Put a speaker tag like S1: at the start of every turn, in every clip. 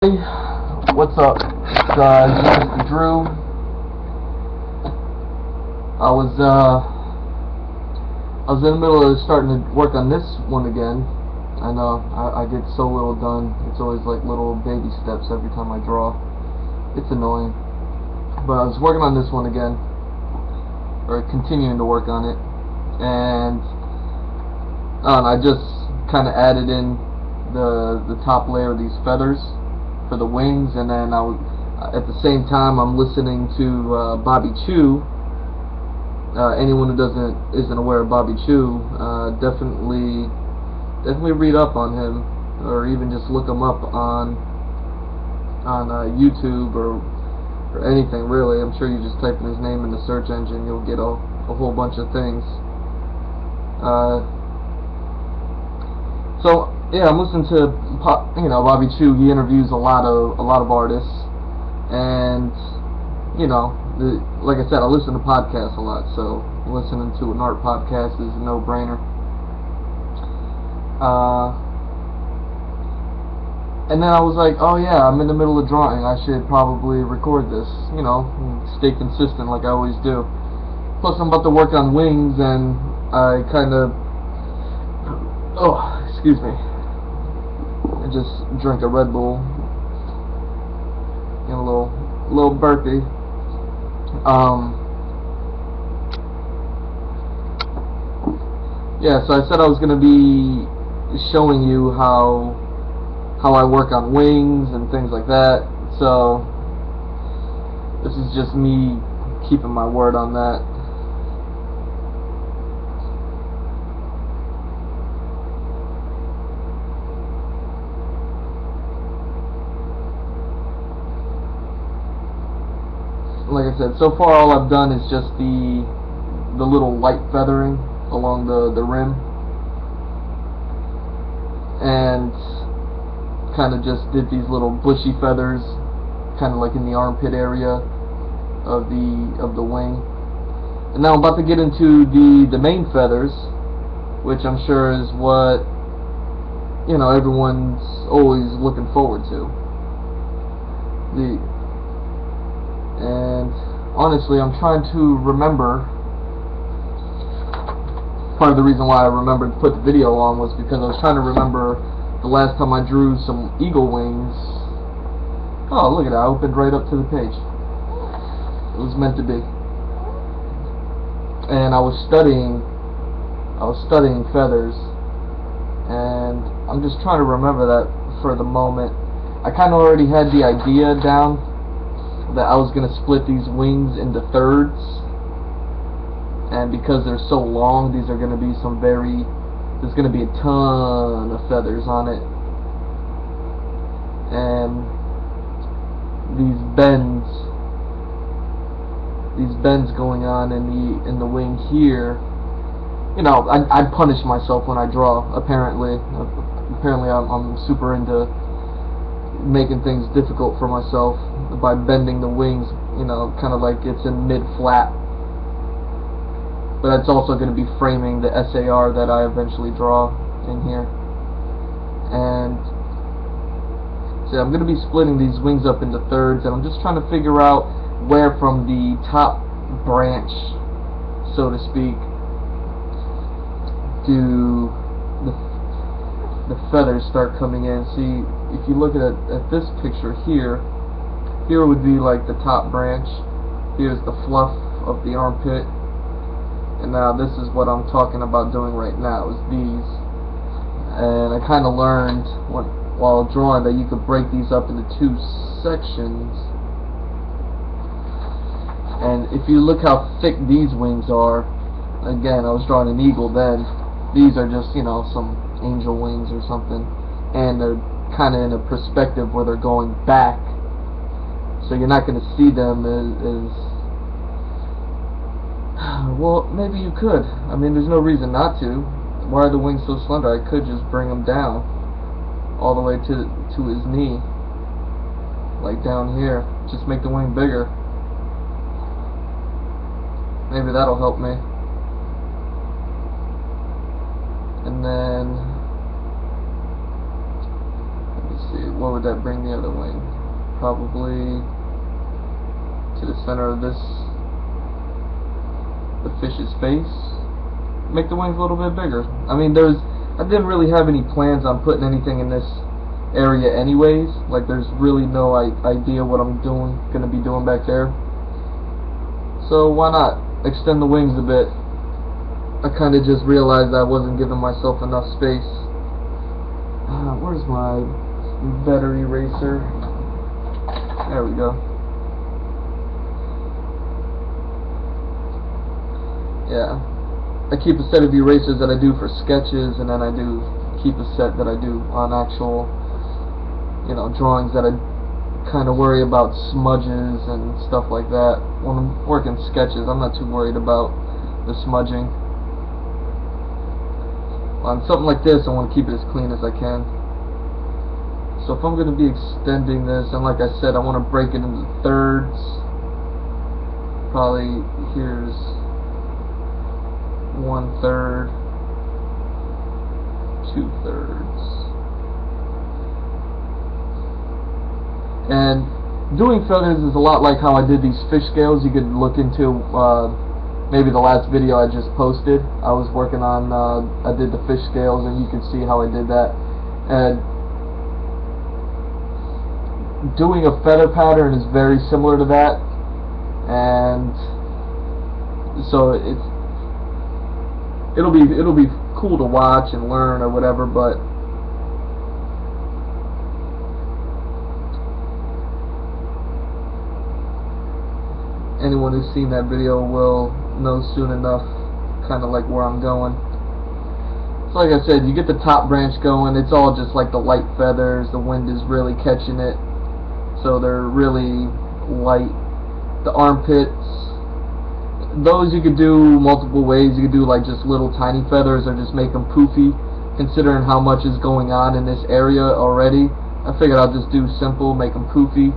S1: Hey, what's up? It's GMrDrew. I was in the middle of starting to work on this one again. I know I get so little done. It's always like little baby steps every time I draw. It's annoying. But I was working on this one again, or continuing to work on it, and I just kind of added in the top layer of these feathers for the wings, and then at the same time I'm listening to Bobby Chew. Anyone who isn't aware of Bobby Chew, definitely read up on him, or even just look him up on YouTube or anything really. I'm sure you just type in his name in the search engine, you'll get a whole bunch of things. So yeah, I'm listening to Bobby Chew. He interviews a lot of artists, and like I said, I listen to podcasts a lot, so listening to an art podcast is a no-brainer. And then I was like, oh yeah, I'm in the middle of drawing, I should probably record this, stay consistent like I always do. Plus I'm about to work on wings, and I kind of, excuse me, I just drank a Red Bull, a little burpee. Yeah, so I said I was going to be showing you how I work on wings and things like that. So this is just me keeping my word on that. Like I said, so far all I've done is just the little light feathering along the rim, and kind of just did these little bushy feathers, kind of like in the armpit area of the wing. And now I'm about to get into the main feathers, which I'm sure is what everyone's always looking forward to. And honestly, I'm trying to remember. Part of the reason why I remembered to put the video on was because I was trying to remember the last time I drew some eagle wings. Oh, look at that, I opened right up to the page. It was meant to be. And I was studying feathers, and I'm just trying to remember that for the moment. I kind of already had the idea down that I was going to split these wings into thirds, and because they're so long, these are going to be there's going to be a ton of feathers on it, and these bends going on in the wing here. I punish myself when I draw. Apparently I'm super into making things difficult for myself by bending the wings, kind of like it's in mid-flap. But that's also going to be framing the SAR that I eventually draw in here. And so I'm going to be splitting these wings up into thirds, and I'm just trying to figure out where from the top branch, so to speak, do the feathers start coming in. See, if you look at this picture here would be like the top branch. Here's the fluff of the armpit. And now this is what I'm talking about doing right now, is these. And I kind of learned while drawing that you could break these up into two sections. And if you look how thick these wings are, again, I was drawing an eagle then. These are just, some angel wings or something. And they're kind of in a perspective where they're going back. So you're not going to see them as well, maybe you could. I mean, there's no reason not to. Why are the wings so slender? I could just bring them down all the way to his knee, like down here. Just make the wing bigger. Maybe that'll help me. And then, let me see, what would that bring the other wing? Probably to the center of this, the fish's face. Make the wings a little bit bigger. I mean, I didn't really have any plans on putting anything in this area anyways. Like, there's really no idea what I'm gonna be doing back there. So why not extend the wings a bit? I kind of just realized I wasn't giving myself enough space. Where's my better eraser? There we go. Yeah, I keep a set of erasers that I do for sketches, and then I do keep a set that I do on actual, drawings that I kind of worry about smudges and stuff like that. When I'm working sketches, I'm not too worried about the smudging. On something like this, I want to keep it as clean as I can. So if I'm going to be extending this, and like I said, I want to break it into thirds. Probably here's 1/3, 2/3. And doing feathers is a lot like how I did these fish scales. You could look into maybe the last video I just posted. I was working on, I did the fish scales, and you can see how I did that. And doing a feather pattern is very similar to that. And so it'll be cool to watch and learn or whatever, but anyone who's seen that video will know soon enough kind of like where I'm going. So like I said, you get the top branch going, it's all just like the light feathers, the wind is really catching it, so they're really light. The armpits, those you could do multiple ways. You could do like just little tiny feathers, or just make them poofy, considering how much is going on in this area already. I figured I'll just do simple, make them poofy,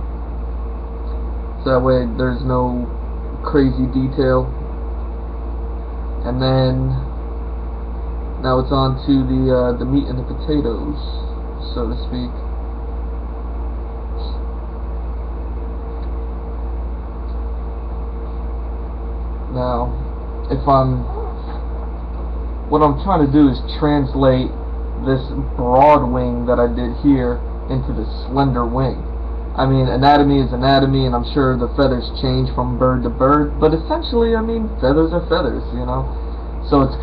S1: so that way there's no crazy detail. And then now it's on to the meat and the potatoes, so to speak. Now, what I'm trying to do is translate this broad wing that I did here into the slender wing. I mean, anatomy is anatomy, and I'm sure the feathers change from bird to bird, but essentially, I mean, feathers are feathers, So it's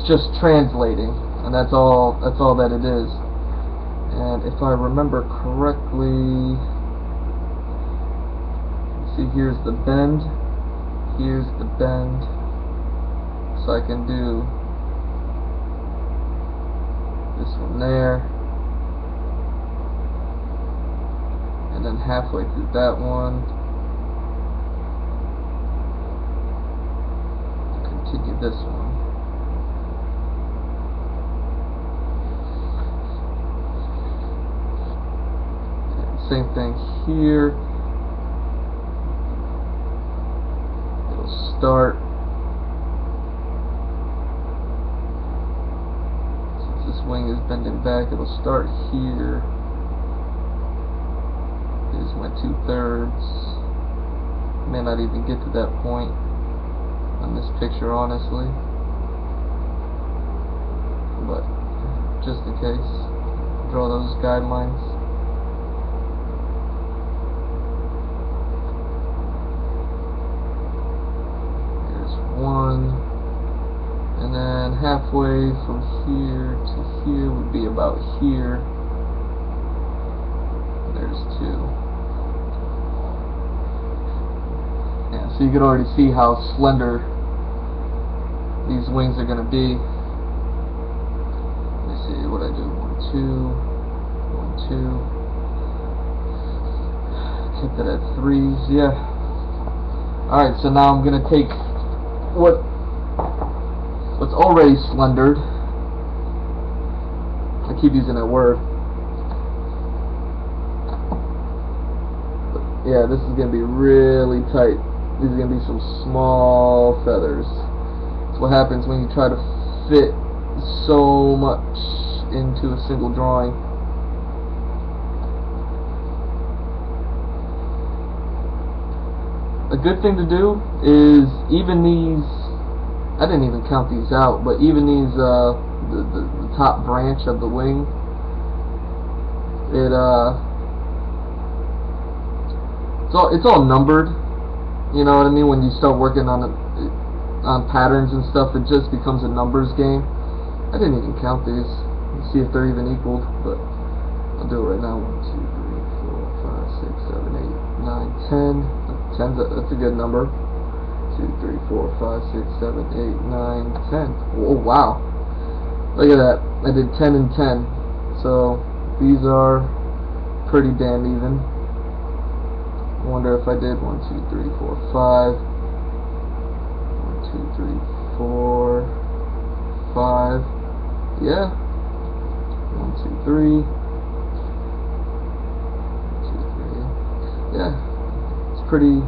S1: just translating, and that's all that it is. And if I remember correctly, see, here's the bend, here's the bend, so I can do this one there, and then halfway through that one, continue this one. And same thing here. It'll start, since this wing is bending back, it'll start here. Here's my 2/3. May not even get to that point on this picture, honestly, but just in case, draw those guidelines. Here's one, and then halfway from here to here would be about here. There's 2. Yeah, so you can already see how slender these wings are going to be. Let me see what I do. 1, 2, 1, 2. Keep that at 3s. Yeah. Alright, so now I'm going to take what's already slendered. I keep using that word. But yeah, this is going to be really tight. These are going to be some small feathers. That's what happens when you try to fit so much into a single drawing. a good thing to do is even these, I didn't even count these out, but even these, the top branch of the wing, it's all numbered, you know what I mean? When you start working on it, on patterns and stuff, it just becomes a numbers game. I didn't even count these. Let's see if they're even equaled, but I'll do it right now. 1, 2, 3, 4, 5, 6, 7, 8, 9, 10. 10's that's a good number. 2, 3, 4, 5, 6, 7, 8, 9, 10. Oh wow! Look at that. I did 10 and 10. So these are pretty damn even. I wonder if I did 1, 2, 3, 4, 5. 1, 2, 3, 4, 5. Yeah. 1, 2, 3. 1, 2, 3. Yeah. It's pretty.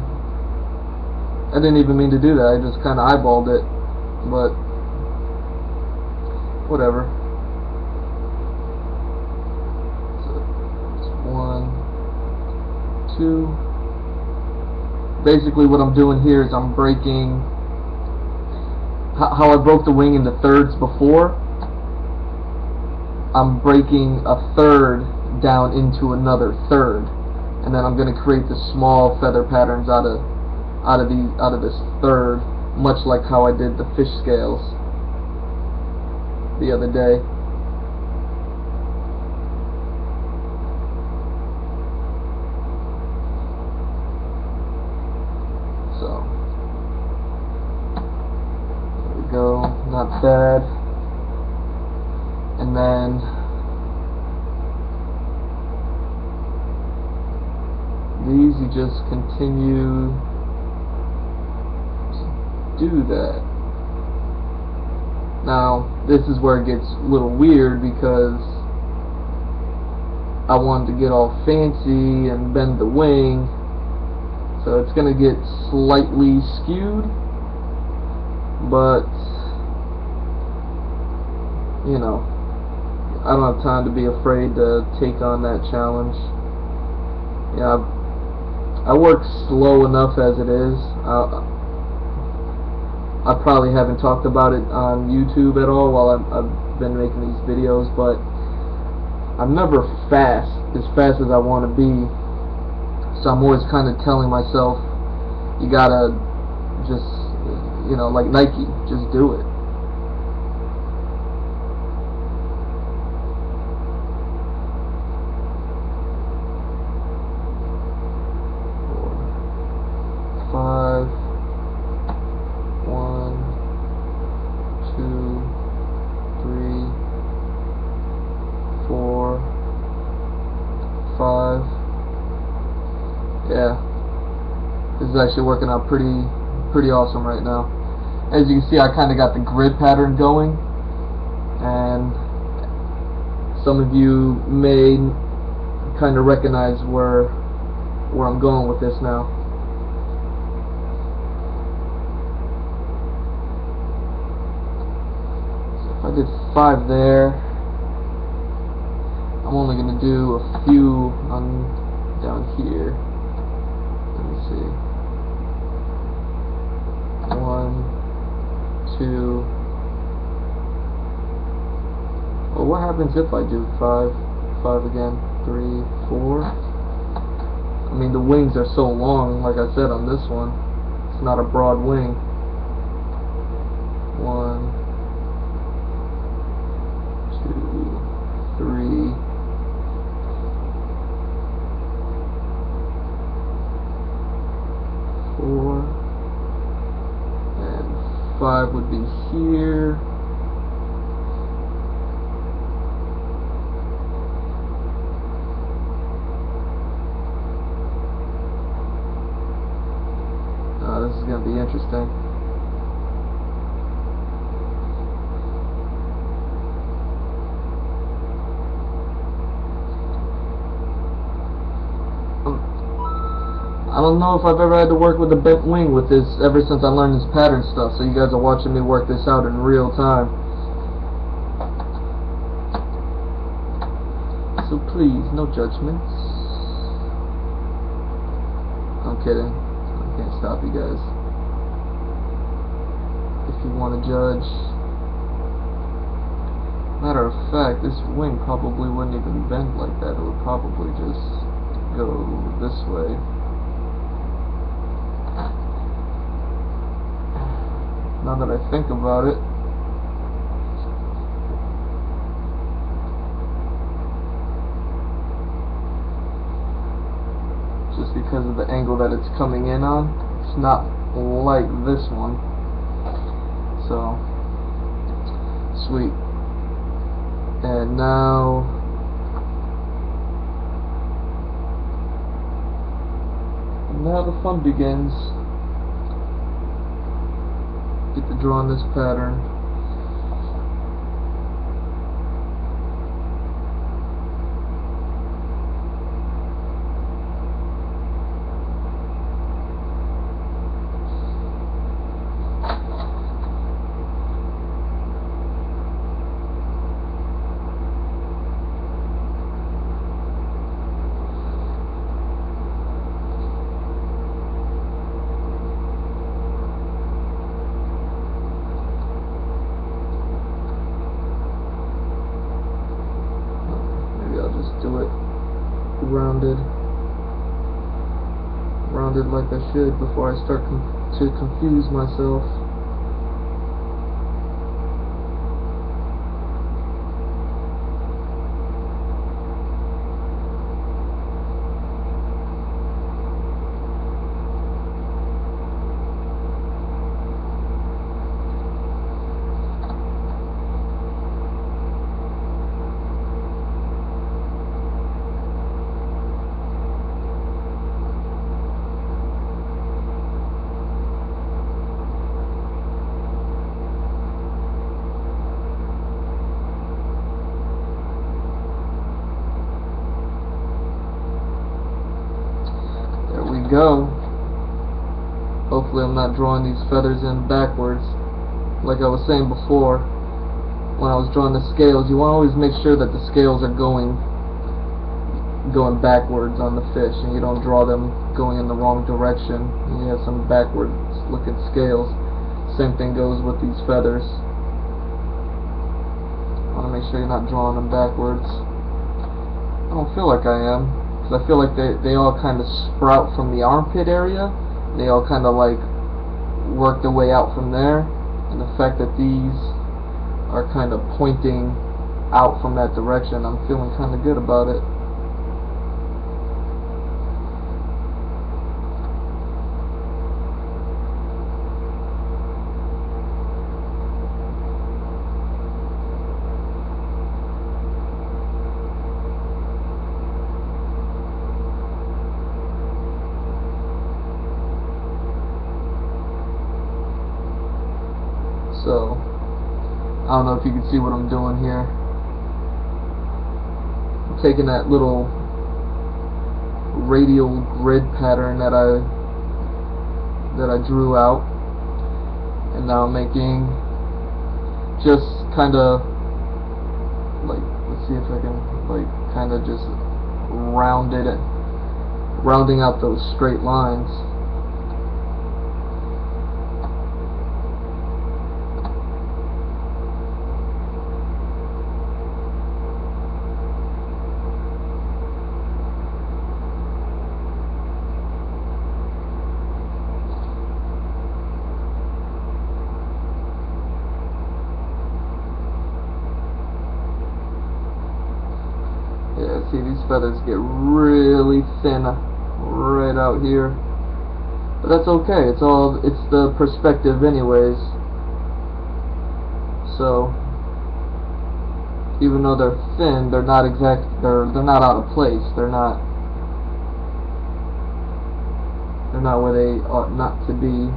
S1: I didn't even mean to do that. I just kind of eyeballed it, but whatever. So it's 1, 2. Basically, what I'm doing here is I'm breaking. How I broke the wing into thirds before, I'm breaking a third down into another third, and then I'm going to create the small feather patterns out of this third, much like how I did the fish scales the other day. So go, not bad. And then these you just continue to do that. Now this is where it gets a little weird because I wanted to get all fancy and bend the wing, so it's gonna get slightly skewed. But, you know, I don't have time to be afraid to take on that challenge. Yeah, I work slow enough as it is. I probably haven't talked about it on YouTube at all while I've been making these videos, but I'm never as fast as I want to be. So I'm always kind of telling myself, you gotta just, you know, like Nike, just do it. Five, 1, 2, 3, 4, 5. Yeah, this is actually working out pretty awesome right now. As you can see, I kind of got the grid pattern going, and some of you may kind of recognize where I'm going with this now. So if I did 5 there, I'm only going to do a few on down here. Let me see. 1, 2. Well, what happens if I do 5 again? 3, 4. I mean, the wings are so long, like I said on this one. It's not a broad wing. 1, 2, 3. 4. 5 would be here. This is going to be interesting. I don't know if I've ever had to work with a bent wing with this ever since I learned this pattern stuff, so you guys are watching me work this out in real time. So please, no judgments. I'm kidding. I can't stop you guys if you want to judge. Matter of fact, this wing probably wouldn't even bend like that. It would probably just go this way. Now that I think about it, just because of the angle that it's coming in on, it's not like this one. So, sweet. And now the fun begins. Get to draw on this pattern. Do it rounded like I should before I start to confuse myself. Go. Hopefully I'm not drawing these feathers in backwards. Like I was saying before, when I was drawing the scales, you want to always make sure that the scales are going backwards on the fish, and you don't draw them going in the wrong direction. You have some backwards looking scales. Same thing goes with these feathers. You want to make sure you're not drawing them backwards. I don't feel like I am. I feel like they all kind of sprout from the armpit area. They all kind of like work their way out from there, and the fact that these are kind of pointing out from that direction, I'm feeling kind of good about it. So, I don't know if you can see what I'm doing here. I'm taking that little radial grid pattern that I drew out, and now I'm making just kind of like, let's see if I can like kind of just rounding out those straight lines. Yeah, see, these feathers get really thin right out here, but that's okay. It's the perspective anyways. So even though they're thin, they're not out of place. They're not where they ought not to be.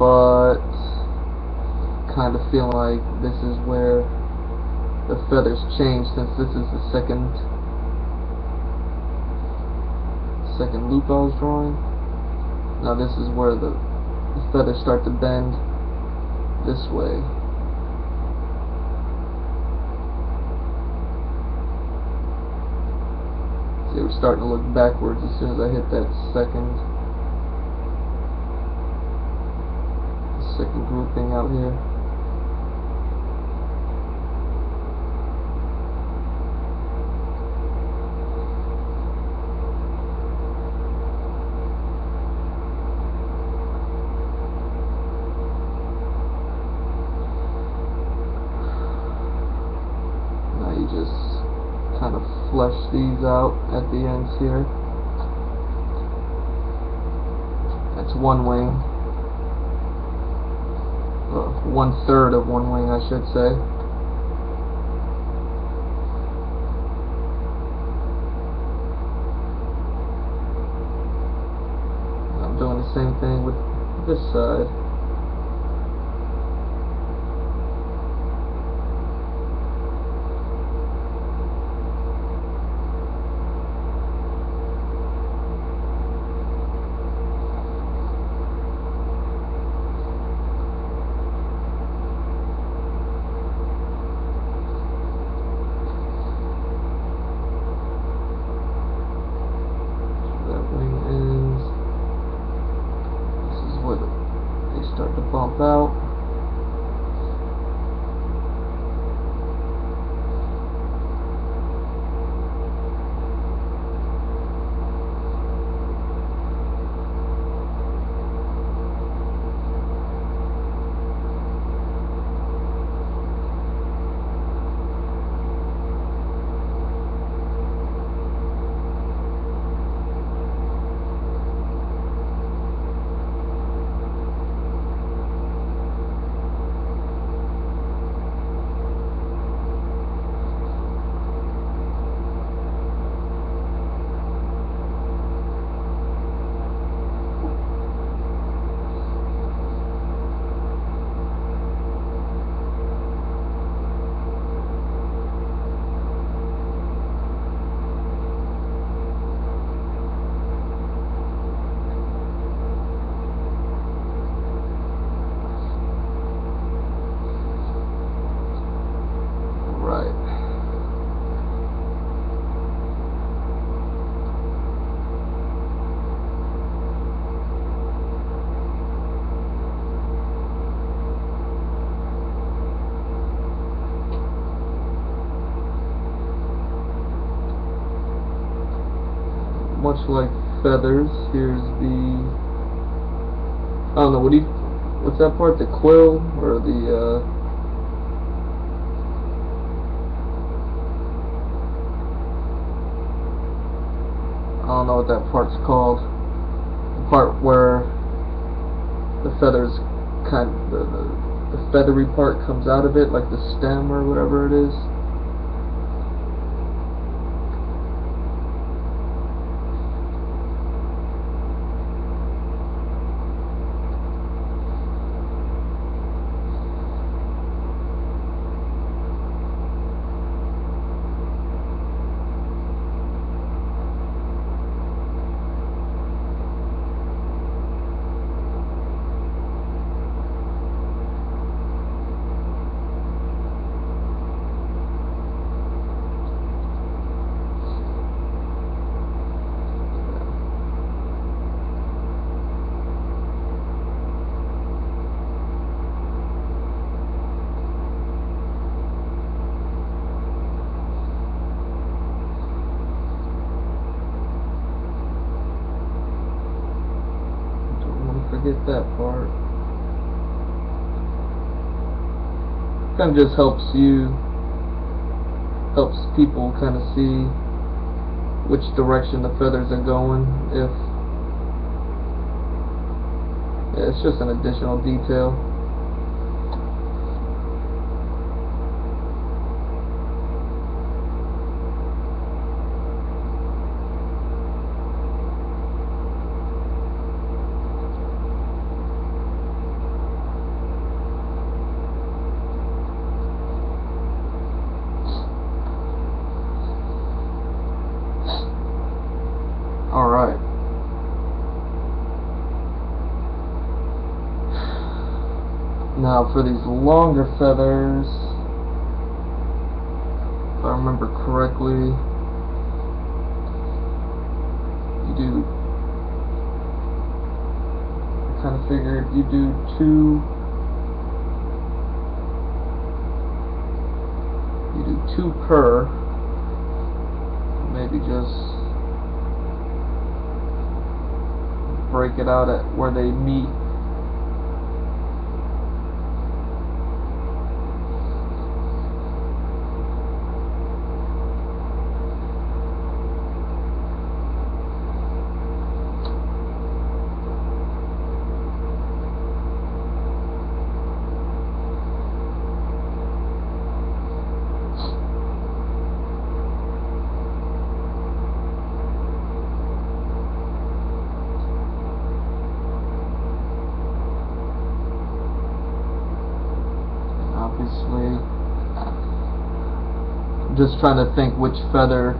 S1: But kind of feeling like this is where the feathers change, since this is the second loop I was drawing. Now this is where the feathers start to bend this way. They were starting to look backwards as soon as I hit that second grouping out here. Now you just kind of flesh these out at the ends here. That's one wing. 1/3 of one wing, I should say. I'm doing the same thing with this side. Start to bump out. Much like feathers, here's the, I don't know, what's that part, the quill, or the, I don't know what that part's called, the part where the feathers the feathery part comes out of it, like the stem or whatever it is. Forget that part. Kind of just helps people kind of see which direction the feathers are going. Yeah, it's just an additional detail. Alright. Now for these longer feathers, if I remember correctly, do, I kind of figured you do two per, maybe just break it out at where they meet. I'm just trying to think which feather,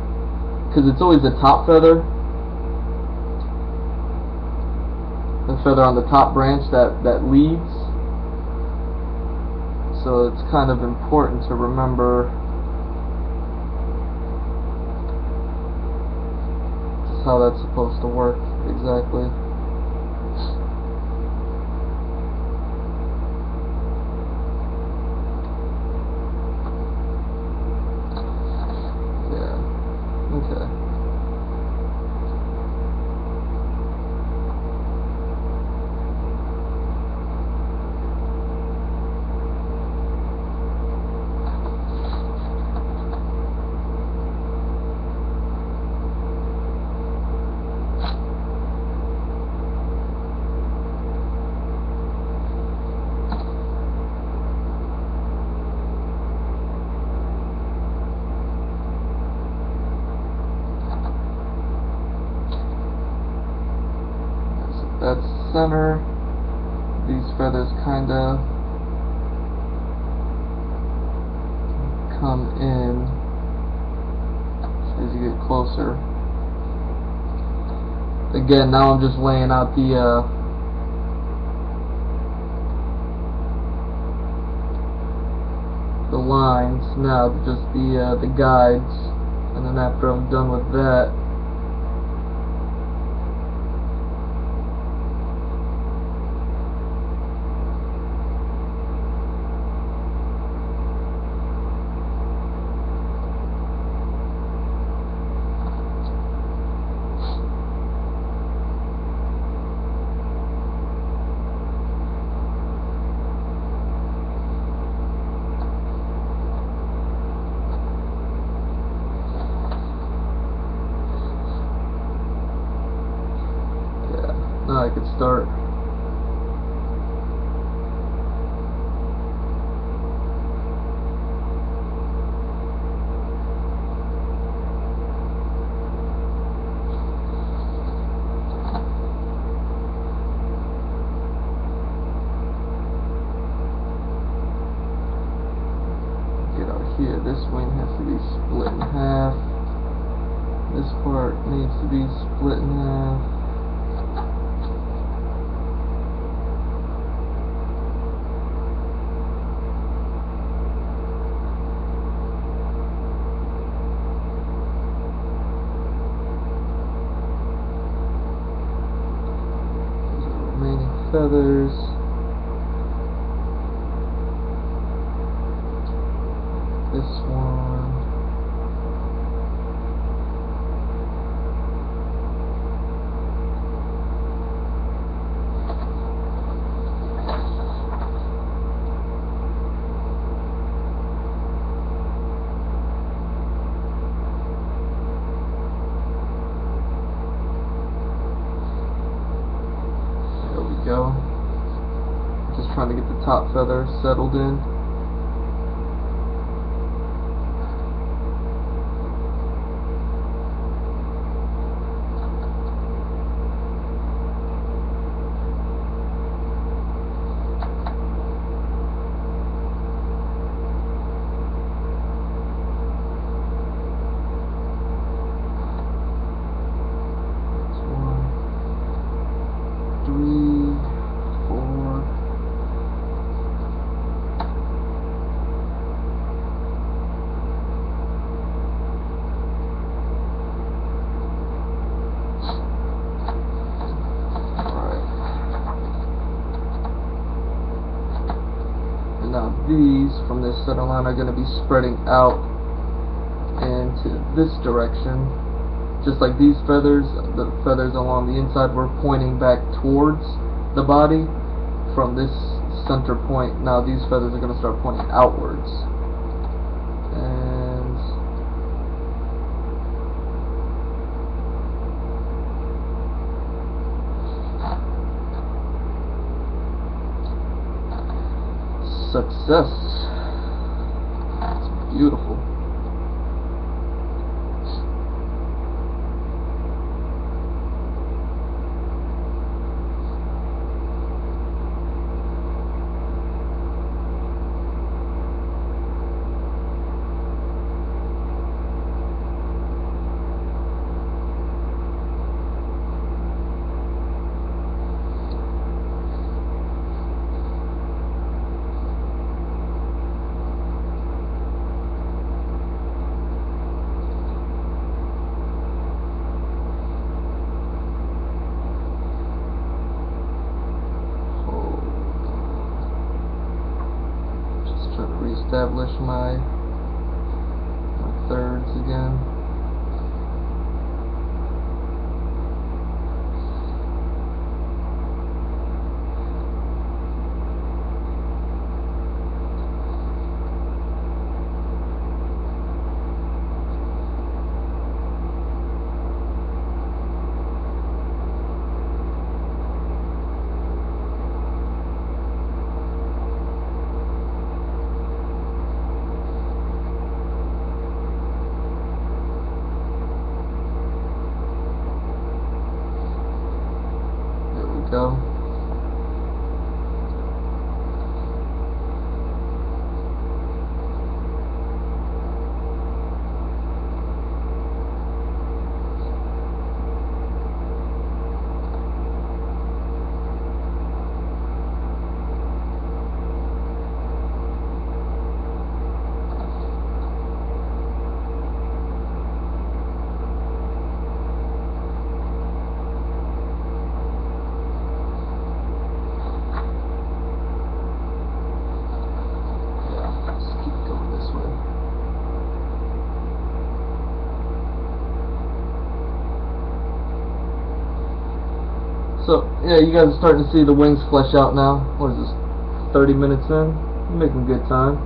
S1: because it's always the top feather, the feather on the top branch that leads, so it's kind of important to remember just how that's supposed to work exactly. Okay. That's center. These feathers kind of come in as you get closer. Again, now I'm just laying out the lines now, just the guides, and then after I'm done with that, now I could start. Get out here. This wing has to be split in half. This part needs to be split in half. Feathers. This one. Go. Just trying to get the top feather settled in. these from this center line are going to be spreading out into this direction. Just like these feathers, the feathers along the inside were pointing back towards the body from this center point. Now these feathers are going to start pointing outwards. And success. It's beautiful. Establish my thirds again. Go. So, yeah, you guys are starting to see the wings flesh out now. What is this, 30 minutes in? You're making good time.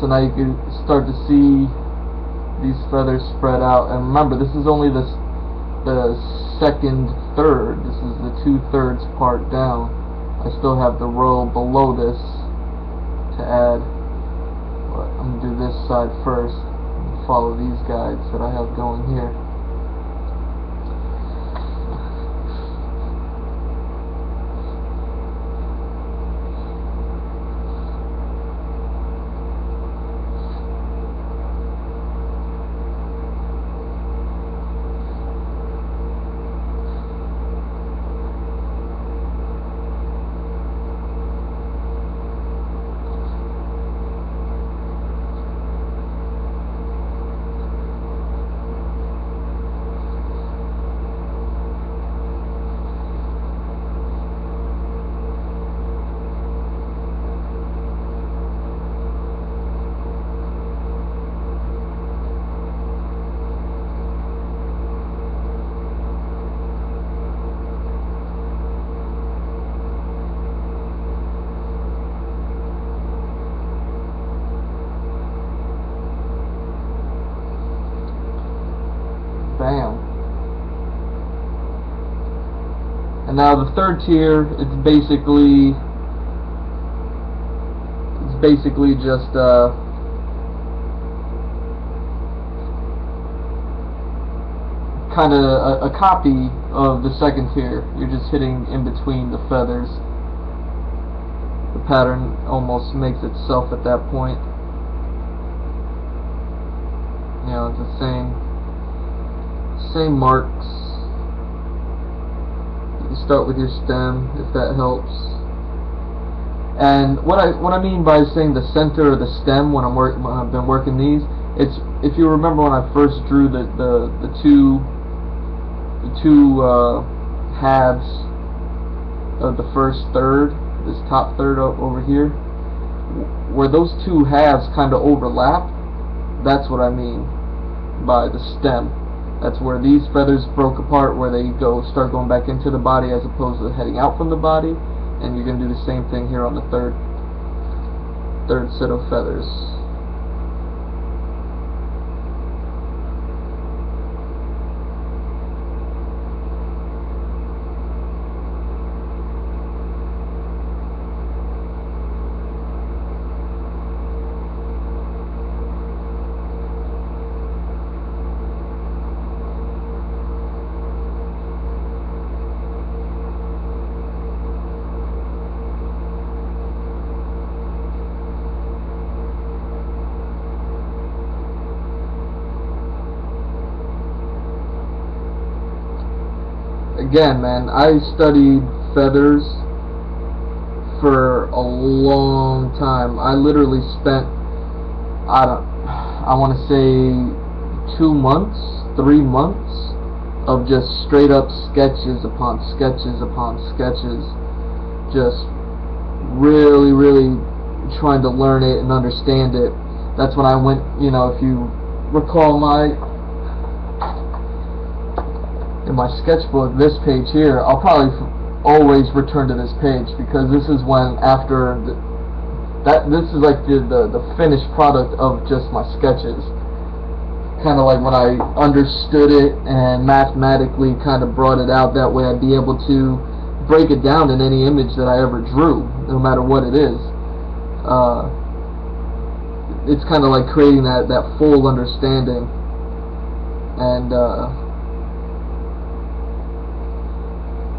S1: So now you can start to see these feathers spread out. And remember, this is only the second third. This is the 2/3 part down. I still have the row below this to add. But I'm going to do this side first and follow these guides that I have going here. Bam. And now the third tier, it's basically just kind of a copy of the second tier. You're just hitting in between the feathers. The pattern almost makes itself at that point. You know, the same marks. You start with your stem, if that helps. And what I mean by saying the center of the stem when I've been working these, it's, if you remember when I first drew the two halves of the first third, this top third over here, where those two halves kind of overlap, that's what I mean by the stem. That's where these feathers broke apart, where they start going back into the body as opposed to heading out from the body. And you're going to do the same thing here on the third set of feathers. Again, man, I studied feathers for a long time. I literally spent, I want to say 2 months, 3 months of just straight up sketches upon sketches upon sketches, just really trying to learn it and understand it. That's when I went, you know, if you recall in my sketchbook, this page here, I'll probably always return to this page, because this is when, after this is like the finished product of just my sketches. Kind of like when I understood it and mathematically kind of brought it out, that way I'd be able to break it down in any image that I ever drew, no matter what it is. It's kind of like creating that full understanding. And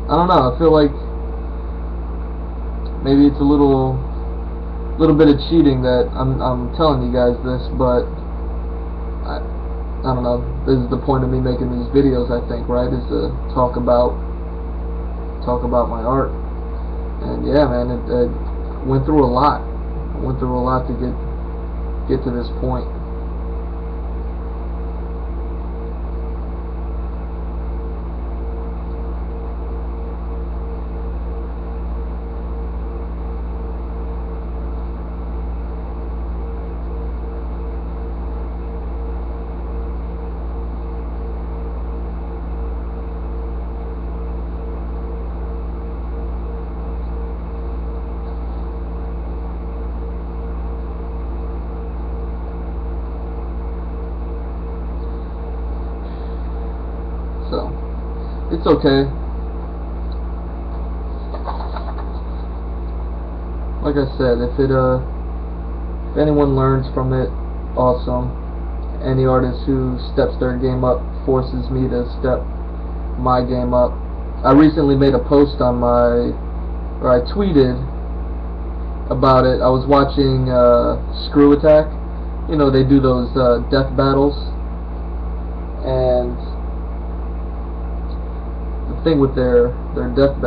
S1: I don't know, I feel like maybe it's a little bit of cheating that I'm telling you guys this, but I don't know, this is the point of me making these videos, I think, right, is to talk about my art. And yeah, man, it went through a lot. I went through a lot to get to this point. So, it's okay. Like I said, if anyone learns from it, awesome. Any artist who steps their game up forces me to step my game up. I recently made a post on I tweeted about it. I was watching Screw Attack. You know, they do those death battles, and thing with their death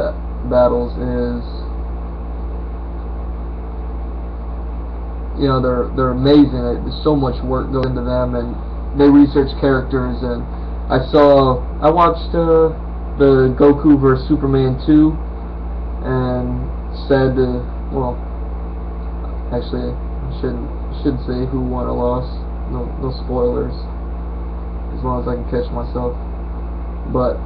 S1: battles is, you know, they're amazing. There's so much work goes into them, and they research characters. And I watched the Goku vs Superman 2, and said, well, actually I shouldn't say who won or lost. No spoilers, as long as I can catch myself. But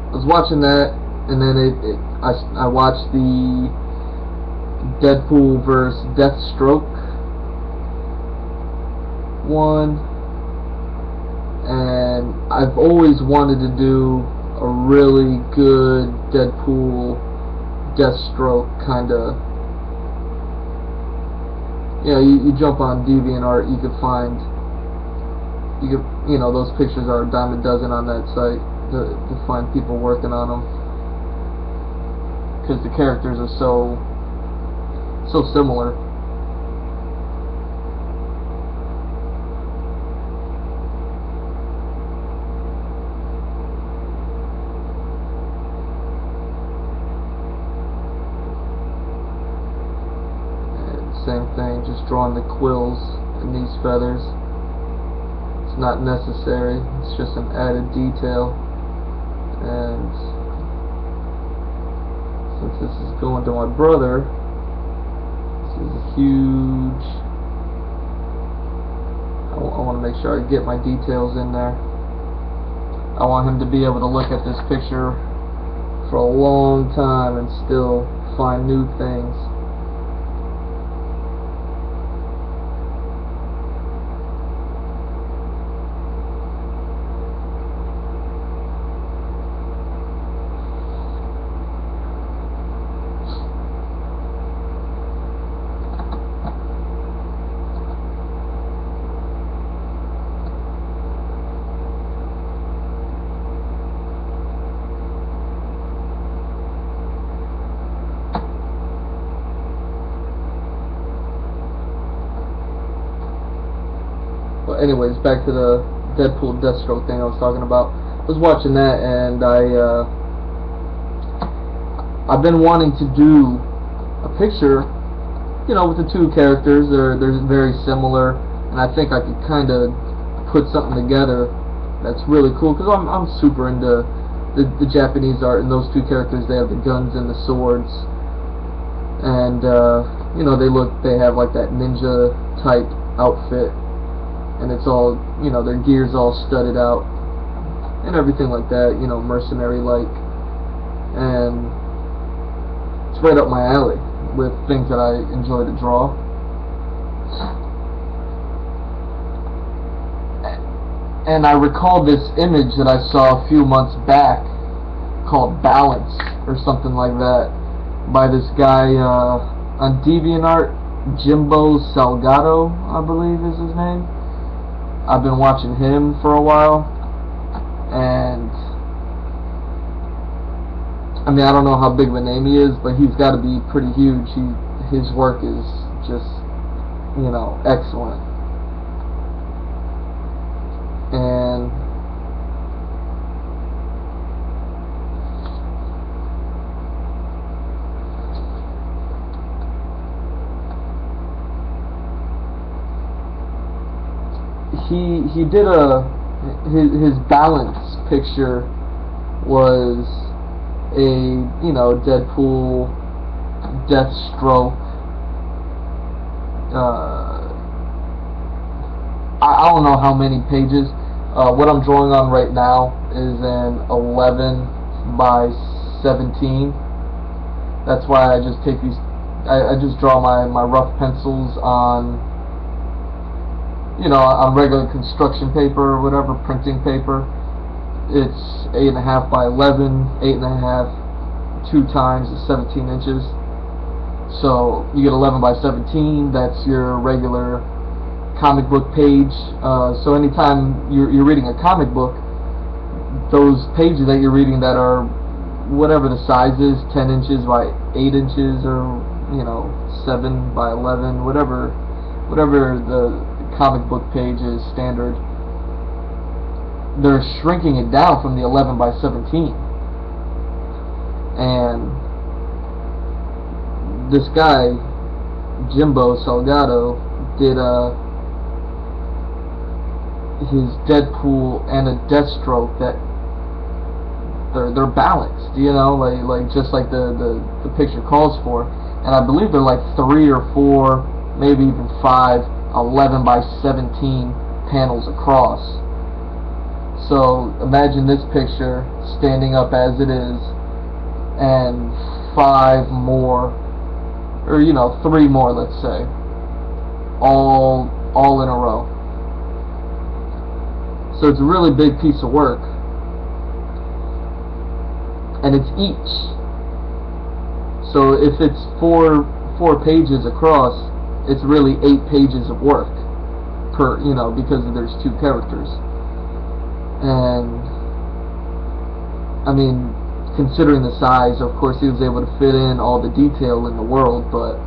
S1: I was watching that, and then I watched the Deadpool vs Deathstroke one, and I've always wanted to do a really good Deadpool Deathstroke kind of. You know, you jump on DeviantArt, you know, those pictures are a dime a dozen on that site. To find people working on them, because the characters are so so similar. Same thing, just drawing the quills in these feathers. It's not necessary, it's just an added detail. And since this is going to my brother, this is a huge, I want to make sure I get my details in there. I want him to be able to look at this picture for a long time and still find new things. But anyways, back to the Deadpool Deathstroke thing I was talking about. I was watching that, and I've been wanting to do a picture, you know, with the two characters. They're very similar, and I think I could kind of put something together that's really cool, because I'm super into the Japanese art, and those two characters, they have the guns and the swords, and you know, they have like that ninja type outfit, and it's all, you know, their gear's all studded out and everything like that, you know, mercenary like, and it's right up my alley with things that I enjoy to draw. And I recall this image that I saw a few months back called Balance or something like that, by this guy on DeviantArt, Jimbo Salgado, I believe is his name. I've been watching him for a while, and I mean, I don't know how big of a name he is, but he's got to be pretty huge. His work is just, you know, excellent. And he did his balance picture was a, you know, Deadpool Deathstroke. I don't know how many pages. What I'm drawing on right now is an 11 by 17. That's why I just take these. I just draw my rough pencils on, you know, on regular construction paper or whatever, printing paper. It's 8.5 by 11, 8.5, 2 times is 17 inches. So you get 11 by 17. That's your regular comic book page. So anytime you're reading a comic book, those pages that you're reading that are whatever the size is, 10 inches by 8 inches, or, you know, 7 by 11, whatever the comic book page is standard, they're shrinking it down from the 11 by 17. And this guy Jimbo Salgado did his Deadpool and a Deathstroke that they're balanced, you know, like just like the picture calls for. And I believe they're like 3 or 4, maybe even 5 11 by 17 panels across. So imagine this picture standing up as it is, and 5 more, or, you know, 3 more, let's say, all in a row. So it's a really big piece of work, and it's each. So if it's four pages across, it's really 8 pages of work per, you know, because there's 2 characters. And I mean, considering the size, of course he was able to fit in all the detail in the world, but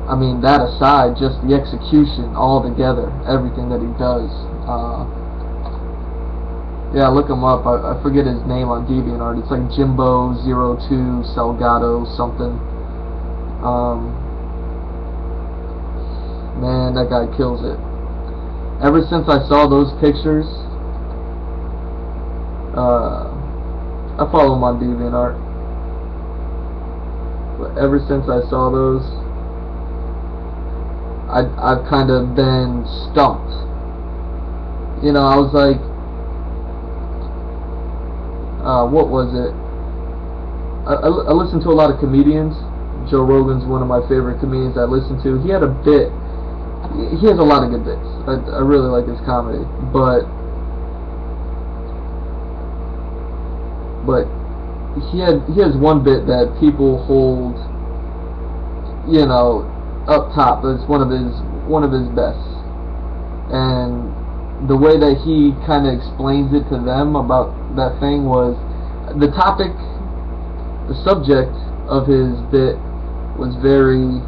S1: I mean, that aside, just the execution all together, everything that he does. Yeah, look him up. I forget his name on DeviantArt. It's like Jimbo02 Salgado something. Man, that guy kills it. Ever since I saw those pictures, I follow him on DeviantArt. But ever since I saw those, I've kind of been stumped. You know, I was like, what was it? I listen to a lot of comedians. Joe Rogan's one of my favorite comedians I listen to. He had a bit. He has a lot of good bits. I really like his comedy, but he has one bit that people hold, you know, up top. That's one of his best, and the way that he kind of explains it to them about that thing was the topic, the subject of his bit was very.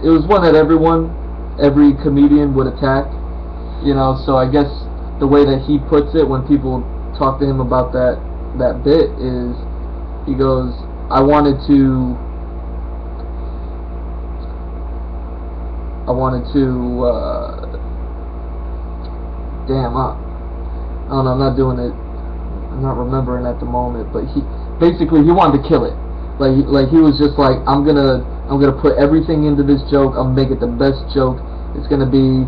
S1: It was one that every comedian would attack, you know. So I guess the way that he puts it when people talk to him about that bit is, he goes, I wanted to damn, I don't know, I'm not doing it, I'm not remembering at the moment, but he wanted to kill it. Like he was just like, I'm gonna put everything into this joke. I'm gonna make it the best joke. It's gonna be,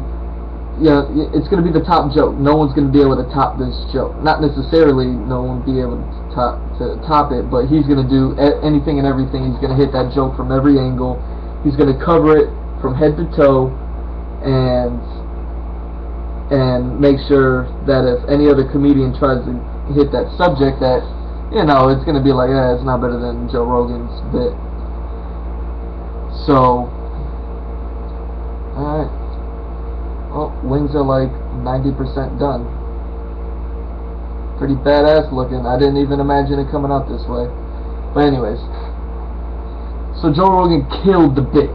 S1: you know, it's gonna be the top joke. No one's gonna be able to top this joke. Not necessarily no one will be able to top it, but he's gonna do anything and everything. He's gonna hit that joke from every angle. He's gonna cover it from head to toe, and make sure that if any other comedian tries to hit that subject, that, you know, it's gonna be like, it's not better than Joe Rogan's bit. So, alright. Well, wings are like 90% done. Pretty badass looking. I didn't even imagine it coming out this way. But anyways, so Joe Rogan killed the bit.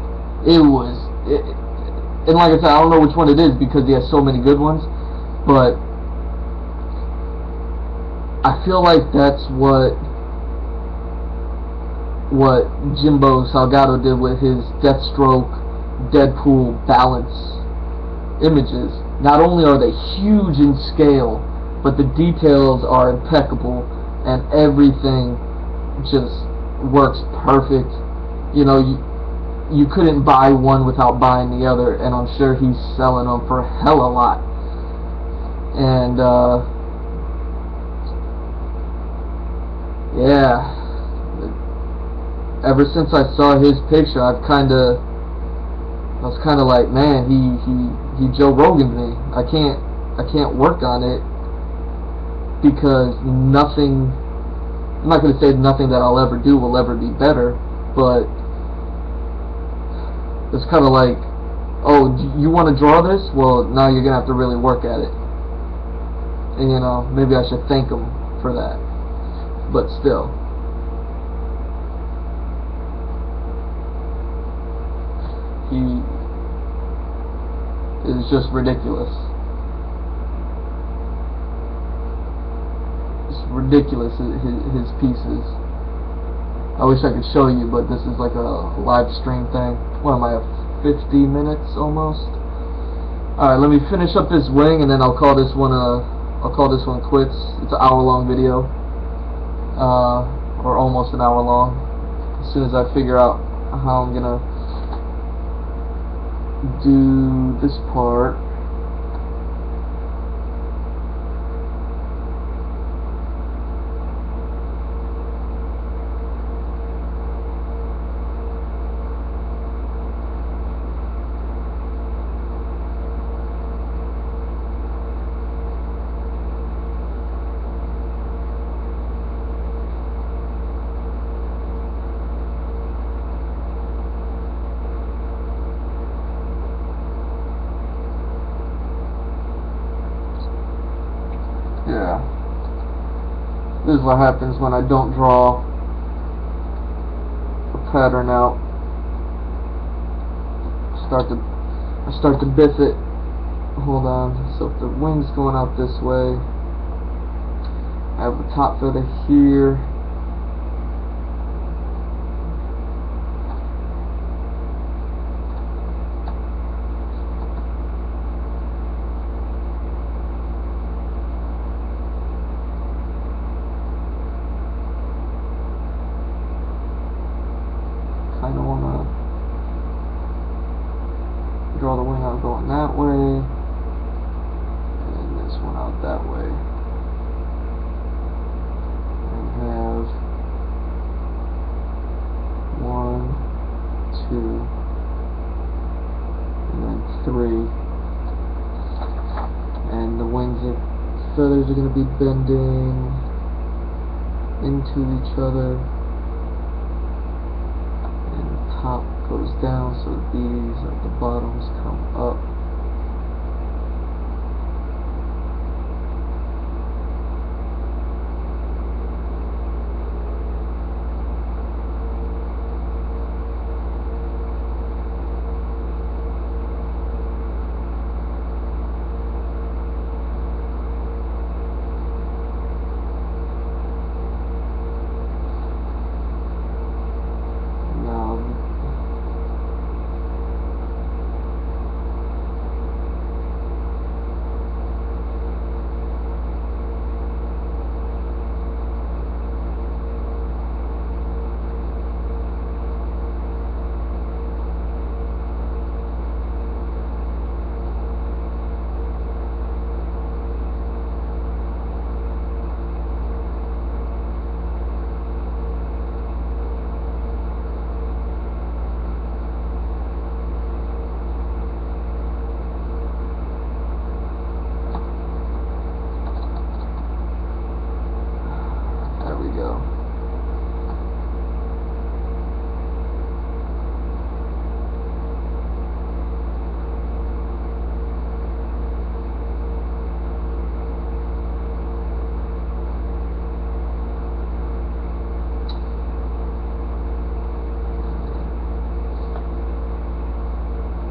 S1: And like I said, I don't know which one it is because he has so many good ones, but I feel like that's what Jimbo Salgado did with his Deathstroke, Deadpool balance images. Not only are they huge in scale, but the details are impeccable, and everything just works perfect. You know, you couldn't buy one without buying the other, and I'm sure he's selling them for a hell of a lot. And yeah, ever since I saw his picture, I was kind of like, man, he Joe Rogan me. I can't work on it because nothing. I'm not going to say nothing that I'll ever do will ever be better, but it's kind of like, oh, you want to draw this? Well, now you're going to have to really work at it. And, you know, maybe I should thank him for that. But still. He is just ridiculous. It's ridiculous, his pieces. I wish I could show you, but this is like a live stream thing. What am I, 50 minutes almost? Alright, let me finish up this wing, and then I'll call this one quits. It's an hour-long video, or almost an hour long. As soon as I figure out how I'm gonna do this part. Yeah. This is what happens when I don't draw a pattern out. I start to biff it. Hold on. So if the wing's going out this way, I have the top feather here. I don't want to draw the wing out going that way, and this one out that way, and have 1, 2, and then 3, and the feathers are going to be bending into each other. Top goes down, so these at the bottoms come up.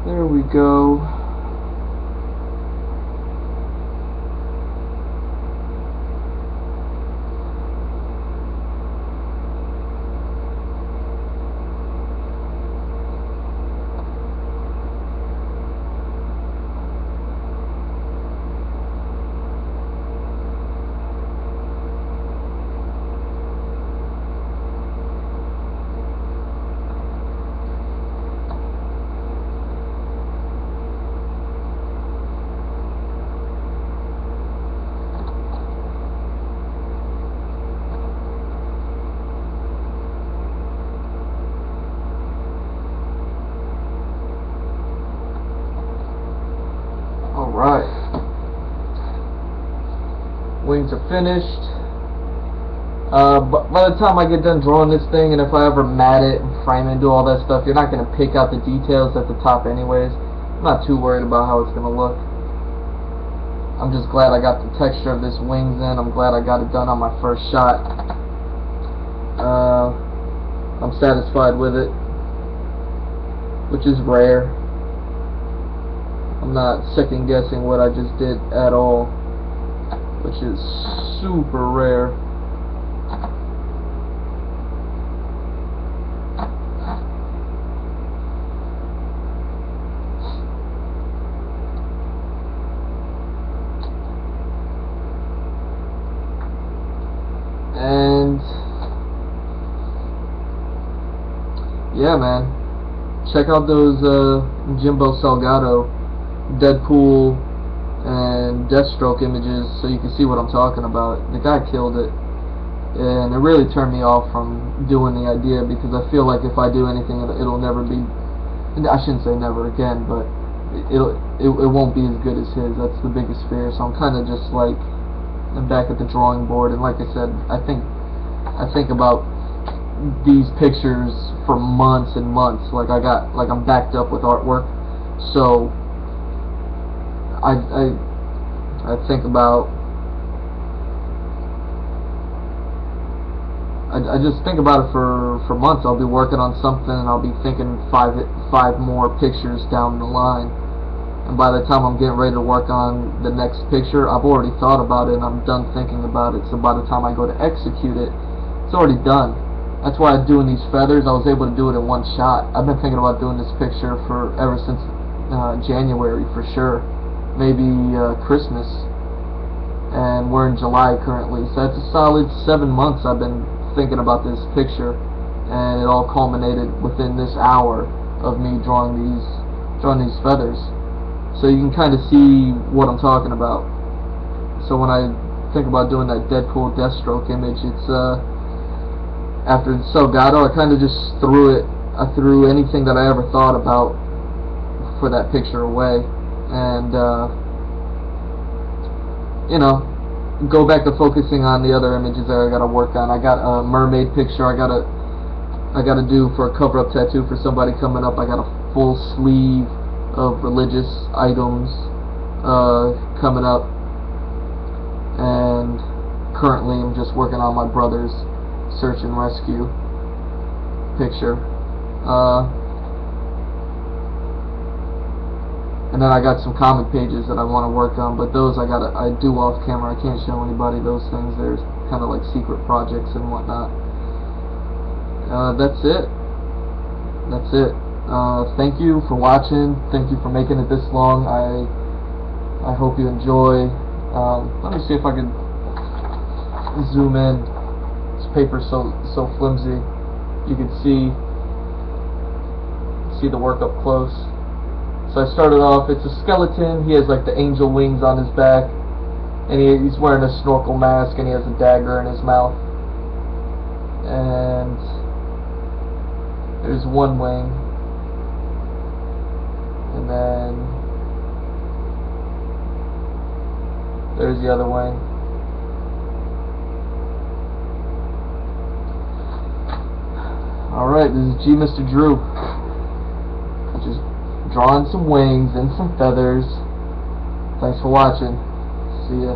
S1: There we go. Alright. Wings are finished. But by the time I get done drawing this thing, and if I ever mat it and frame it and do all that stuff, you're not going to pick out the details at the top anyways. I'm not too worried about how it's going to look. I'm just glad I got the texture of this wings in. I'm glad I got it done on my first shot. I'm satisfied with it, which is rare. I'm not second guessing what I just did at all, which is super rare. And yeah, man, check out those Jimbo Salgado Deadpool and Deathstroke images so you can see what I'm talking about. The guy killed it, and it really turned me off from doing the idea, because I feel like if I do anything, it'll never be, I shouldn't say never again, but it won't be as good as his. That's the biggest fear. So I'm kind of just like, I'm back at the drawing board, and like I said, I think about these pictures for months and months. Like I'm backed up with artwork, so I think about I just think about it for months. I'll be working on something and I'll be thinking five more pictures down the line. And by the time I'm getting ready to work on the next picture, I've already thought about it and I'm done thinking about it. So by the time I go to execute it, it's already done. That's why doing these feathers, I was able to do it in one shot. I've been thinking about doing this picture for ever since January for sure. Maybe Christmas. And we're in July currently. So that's a solid 7 months I've been thinking about this picture. And it all culminated within this hour of me drawing these feathers. So you can kind of see what I'm talking about. So when I think about doing that Deadpool Deathstroke image, it's after Salgado, I kind of just threw it. I threw anything that I ever thought about for that picture away, and you know, go back to focusing on the other images that I gotta work on. I got a mermaid picture I gotta do for a cover-up tattoo for somebody coming up. I got a full sleeve of religious items coming up, and currently I'm just working on my brother's search and rescue picture, and then I got some comic pages that I want to work on, but those I do off camera. I can't show anybody those things. They're kind of like secret projects and whatnot. That's it. Thank you for watching. Thank you for making it this long. I hope you enjoy. Let me see if I can zoom in. This paper's so flimsy. You can see the work up close. So I started off. It's a skeleton. He has like the angel wings on his back, and he's wearing a snorkel mask, and he has a dagger in his mouth. And there's one wing. And then there's the other wing. Alright, this is GMrDrew. Just drawing some wings and some feathers. Thanks for watching. See ya.